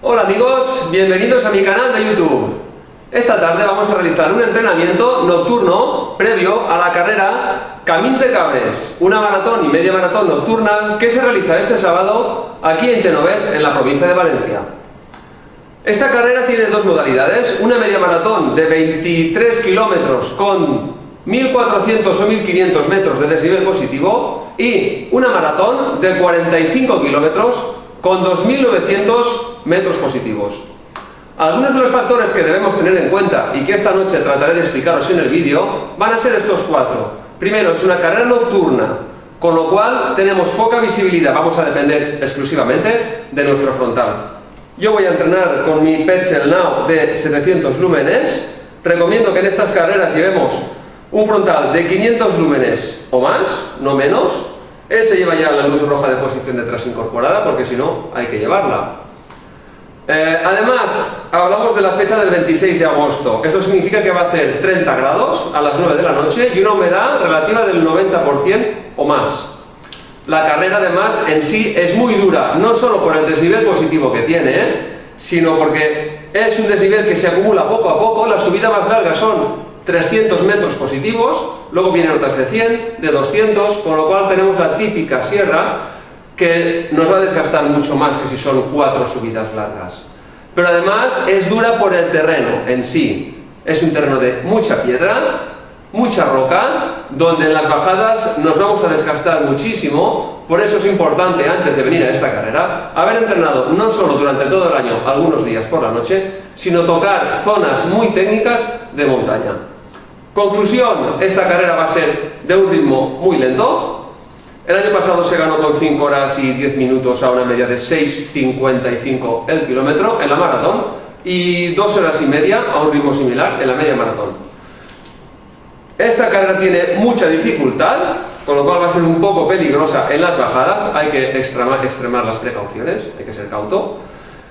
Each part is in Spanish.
Hola amigos, bienvenidos a mi canal de YouTube. Esta tarde vamos a realizar un entrenamiento nocturno previo a la carrera Camins de Cabres, una maratón y media maratón nocturna que se realiza este sábado aquí en Genovés, en la provincia de Valencia. Esta carrera tiene dos modalidades, una media maratón de 23 kilómetros con 1400 o 1500 metros de desnivel positivo y una maratón de 45 kilómetros con 2900 metros positivos. Algunos de los factores que debemos tener en cuenta y que esta noche trataré de explicaros en el vídeo van a ser estos cuatro. Primero, es una carrera nocturna, con lo cual tenemos poca visibilidad, vamos a depender exclusivamente de nuestro frontal. Yo voy a entrenar con mi Petzl Now de 700 lúmenes. Recomiendo que en estas carreras llevemos un frontal de 500 lúmenes o más, no menos. Este lleva ya la luz roja de posición detrás incorporada, porque si no, hay que llevarla. Además, hablamos de la fecha del 26 de agosto. Esto significa que va a hacer 30 grados a las 9 de la noche y una humedad relativa del 90% o más. La carrera, además, en sí es muy dura, no solo por el desnivel positivo que tiene, sino porque es un desnivel que se acumula poco a poco. La subida más larga son 300 metros positivos, luego vienen otras de 100, de 200, con lo cual tenemos la típica sierra que nos va a desgastar mucho más que si son 4 subidas largas. Pero además es dura por el terreno en sí. Es un terreno de mucha piedra, mucha roca, donde en las bajadas nos vamos a desgastar muchísimo. Por eso es importante, antes de venir a esta carrera, haber entrenado no solo durante todo el año, algunos días por la noche, sino tocar zonas muy técnicas de montaña. Conclusión, esta carrera va a ser de un ritmo muy lento. El año pasado se ganó con 5 horas y 10 minutos a una media de 6,55 el kilómetro en la maratón y 2 horas y media a un ritmo similar en la media maratón. Esta carrera tiene mucha dificultad, con lo cual va a ser un poco peligrosa en las bajadas. Hay que extremar las precauciones, hay que ser cauto.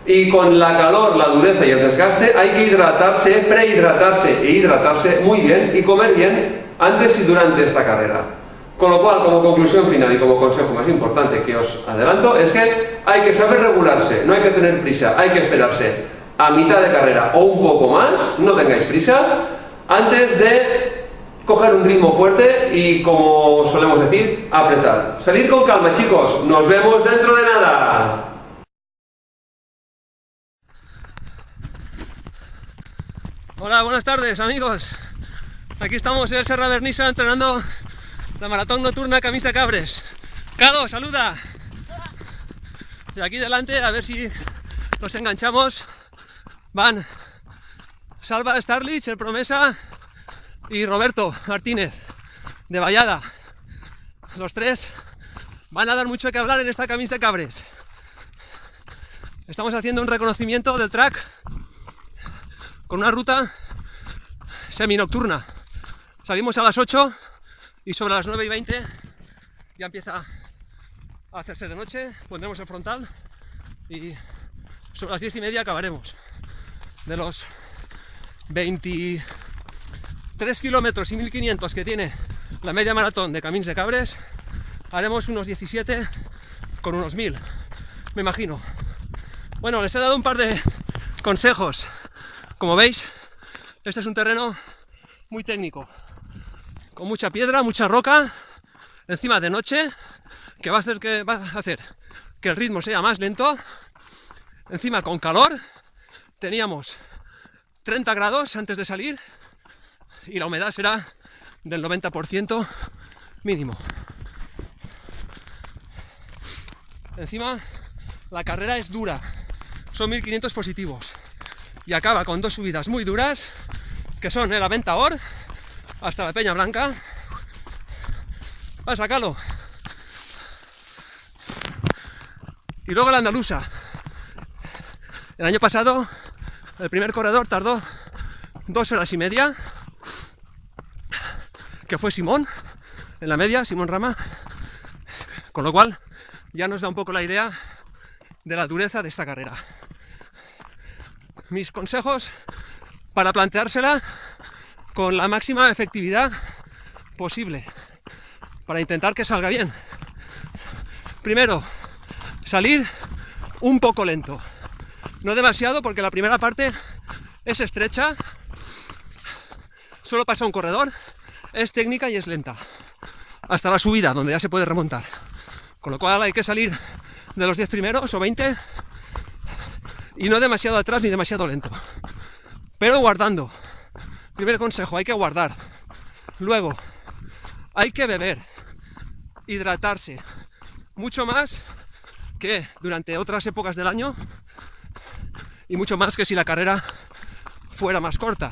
Y con la calor, la dureza y el desgaste hay que hidratarse, prehidratarse e hidratarse muy bien y comer bien antes y durante esta carrera. Con lo cual, como conclusión final y como consejo más importante que os adelanto, es que hay que saber regularse, no hay que tener prisa, hay que esperarse a mitad de carrera o un poco más, no tengáis prisa, antes de coger un ritmo fuerte y, como solemos decir, apretar. Salir con calma, chicos, nos vemos dentro de nada. Hola, buenas tardes amigos. Aquí estamos en el Serra Vernissa entrenando la maratón nocturna Camins de Cabres. Cado, saluda. Y aquí delante, a ver si nos enganchamos, van Salva Starlich, el Promesa, y Roberto Martínez de Vallada. Los tres van a dar mucho que hablar en esta Camins de Cabres. Estamos haciendo un reconocimiento del track con una ruta semi-nocturna. Salimos a las 8 y sobre las 9:20 ya empieza a hacerse de noche. Pondremos el frontal y sobre las 10:30 acabaremos. De los 23 kilómetros y 1500 que tiene la media maratón de Camins de Cabres, haremos unos 17 con unos 1000, me imagino. Bueno, les he dado un par de consejos. Como veis, este es un terreno muy técnico, con mucha piedra, mucha roca, encima de noche, que va a hacer que el ritmo sea más lento. Encima con calor, teníamos 30 grados antes de salir y la humedad será del 90% mínimo. Encima la carrera es dura, son 1500 positivos. Y acaba con 2 subidas muy duras, que son el Aventaor hasta la Peña Blanca. Va a sacarlo. Y luego la Andalusa. El año pasado, el primer corredor tardó 2 horas y media, que fue Simón, en la media, Simón Rama. Con lo cual, ya nos da un poco la idea de la dureza de esta carrera. Mis consejos para planteársela con la máxima efectividad posible, para intentar que salga bien. Primero, salir un poco lento. No demasiado, porque la primera parte es estrecha, solo pasa un corredor, es técnica y es lenta, hasta la subida, donde ya se puede remontar. Con lo cual hay que salir de los 10 primeros o 20 y no demasiado atrás ni demasiado lento, pero guardando. Primer consejo, hay que guardar. Luego, hay que beber, hidratarse, mucho más que durante otras épocas del año y mucho más que si la carrera fuera más corta.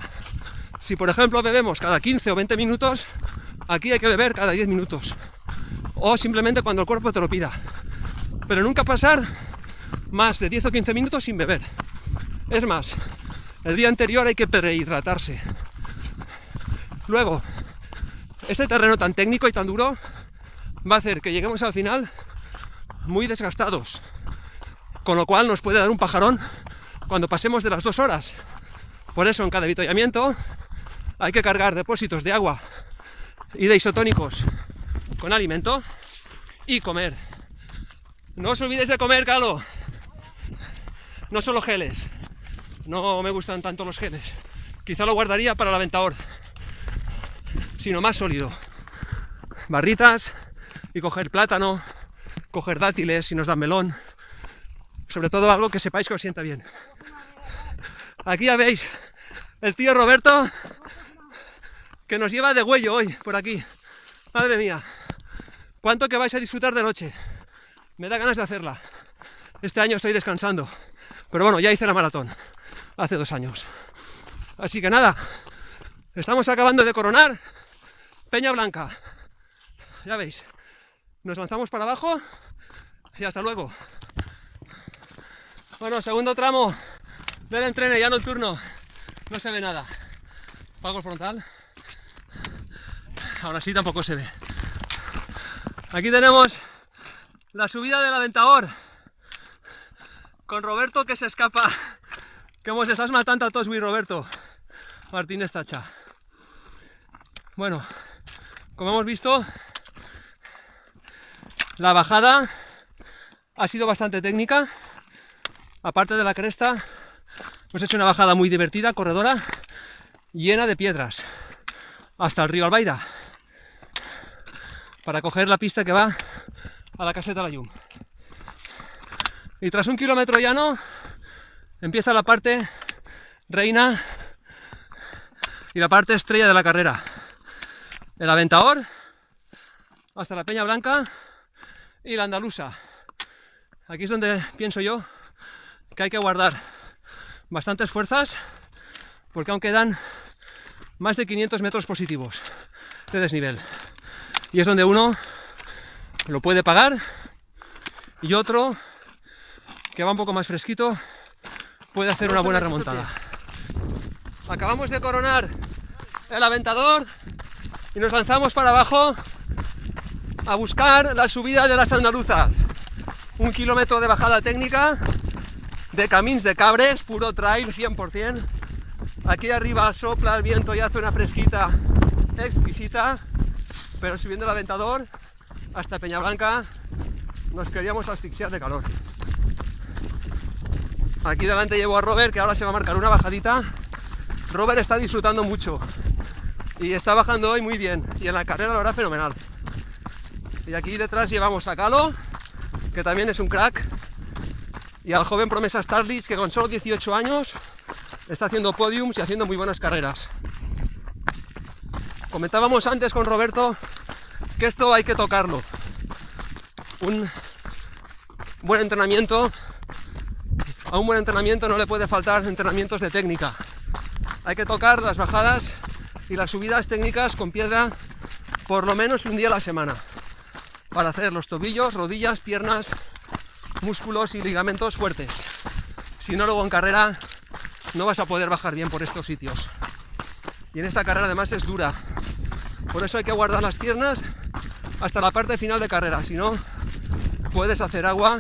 Si por ejemplo bebemos cada 15 o 20 minutos, aquí hay que beber cada 10 minutos o simplemente cuando el cuerpo te lo pida, pero nunca pasar más de 10 o 15 minutos sin beber. Es más, el día anterior hay que prehidratarse. Luego, este terreno tan técnico y tan duro va a hacer que lleguemos al final muy desgastados, con lo cual nos puede dar un pajarón cuando pasemos de las 2 horas. Por eso en cada avituallamiento hay que cargar depósitos de agua y de isotónicos con alimento y comer. No os olvidéis de comer, Calo. No solo geles. No me gustan tanto los geles. Quizá lo guardaría para el Aventador, sino más sólido. Barritas y coger plátano, coger dátiles si nos dan melón. Sobre todo algo que sepáis que os sienta bien. Aquí ya veis el tío Roberto que nos lleva de huello hoy por aquí. Madre mía, cuánto que vais a disfrutar de noche. Me da ganas de hacerla. Este año estoy descansando, pero bueno, ya hice la maratón hace 2 años. Así que nada, estamos acabando de coronar Peña Blanca. Ya veis, nos lanzamos para abajo y hasta luego. Bueno, segundo tramo del entreno ya nocturno. No se ve nada. Apago el frontal. Ahora sí tampoco se ve. Aquí tenemos la subida del Aventador con Roberto que se escapa. ¿Cómo se estás matando a todos, mi Roberto? Martínez Tacha. Bueno, como hemos visto, la bajada ha sido bastante técnica. Aparte de la cresta, hemos hecho una bajada muy divertida, corredora, llena de piedras, hasta el río Albaida, para coger la pista que va a la caseta La Llum. Y tras 1 kilómetro llano, empieza la parte reina y la parte estrella de la carrera. El Aventador, hasta la Peña Blanca y la Andaluza. Aquí es donde pienso yo que hay que guardar bastantes fuerzas, porque aún quedan más de 500 metros positivos de desnivel. Y es donde uno lo puede pagar y otro, que va un poco más fresquito, puede hacer una buena remontada. Acabamos de coronar el Aventador y nos lanzamos para abajo a buscar la subida de las andaluzas. 1 kilómetro de bajada técnica de Camins de Cabres, puro trail 100%. Aquí arriba sopla el viento y hace una fresquita exquisita, pero subiendo el Aventador hasta Peñablanca nos queríamos asfixiar de calor. Aquí delante llevo a Robert, que ahora se va a marcar una bajadita. Robert está disfrutando mucho y está bajando hoy muy bien, y en la carrera lo hará fenomenal. Y aquí detrás llevamos a Calo, que también es un crack, y al joven promesa Starlis, que con solo 18 años está haciendo podiums y haciendo muy buenas carreras. Comentábamos antes con Roberto que esto hay que tocarlo. Un buen entrenamiento, a un buen entrenamiento no le puede faltar entrenamientos de técnica. Hay que tocar las bajadas y las subidas técnicas con piedra por lo menos un día a la semana, para hacer los tobillos, rodillas, piernas, músculos y ligamentos fuertes. Si no, luego en carrera no vas a poder bajar bien por estos sitios. Y en esta carrera además es dura. Por eso hay que guardar las piernas hasta la parte final de carrera. Si no, puedes hacer agua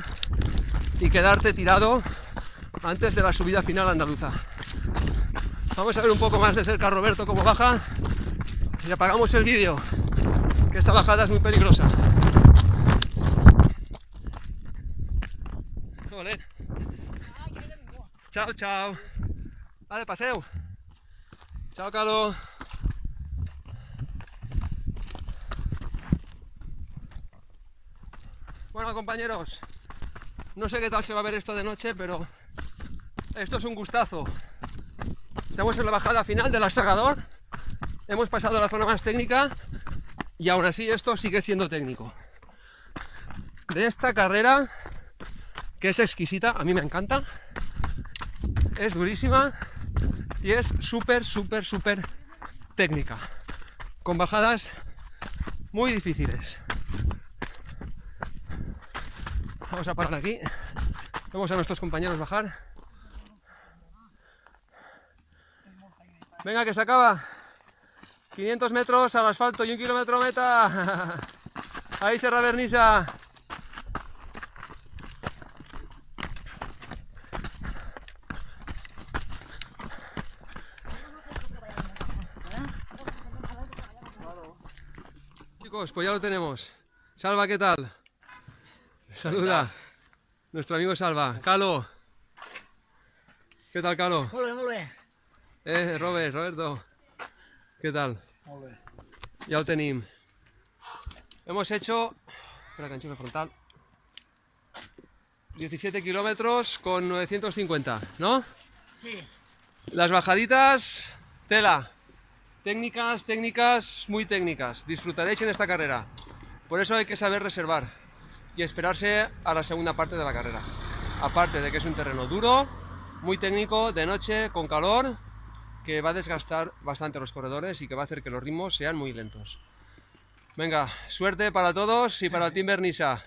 y quedarte tirado antes de la subida final andaluza. Vamos a ver un poco más de cerca a Roberto cómo baja y apagamos el vídeo, que esta bajada es muy peligrosa. Joder. Chao, chao. Vale, paseo. Chao, Calo. Bueno, compañeros, no sé qué tal se va a ver esto de noche, pero esto es un gustazo. Estamos en la bajada final del Asagador. Hemos pasado la zona más técnica y aún así esto sigue siendo técnico. De esta carrera, que es exquisita, a mí me encanta, es durísima y es súper técnica, con bajadas muy difíciles. Vamos a parar aquí, vemos a nuestros compañeros bajar. Venga, que se acaba. 500 metros al asfalto y 1 kilómetro meta. Ahí Serra Vernissa. Chicos, pues ya lo tenemos. Salva, ¿qué tal? Saluda. Nuestro amigo Salva. Calo. ¿Qué tal, Calo? Molt bé. Roberto. ¿Qué tal? Molt bé. Ya lo tenim. Hemos hecho, espera que enchufe frontal, 17 kilómetros con 950, ¿no? Sí. Las bajaditas, tela. Técnicas, muy técnicas. Disfrutaréis en esta carrera. Por eso hay que saber reservar y esperarse a la segunda parte de la carrera. Aparte de que es un terreno duro, muy técnico, de noche, con calor, que va a desgastar bastante a los corredores y que va a hacer que los ritmos sean muy lentos. Venga, suerte para todos y para el Team Vernissa.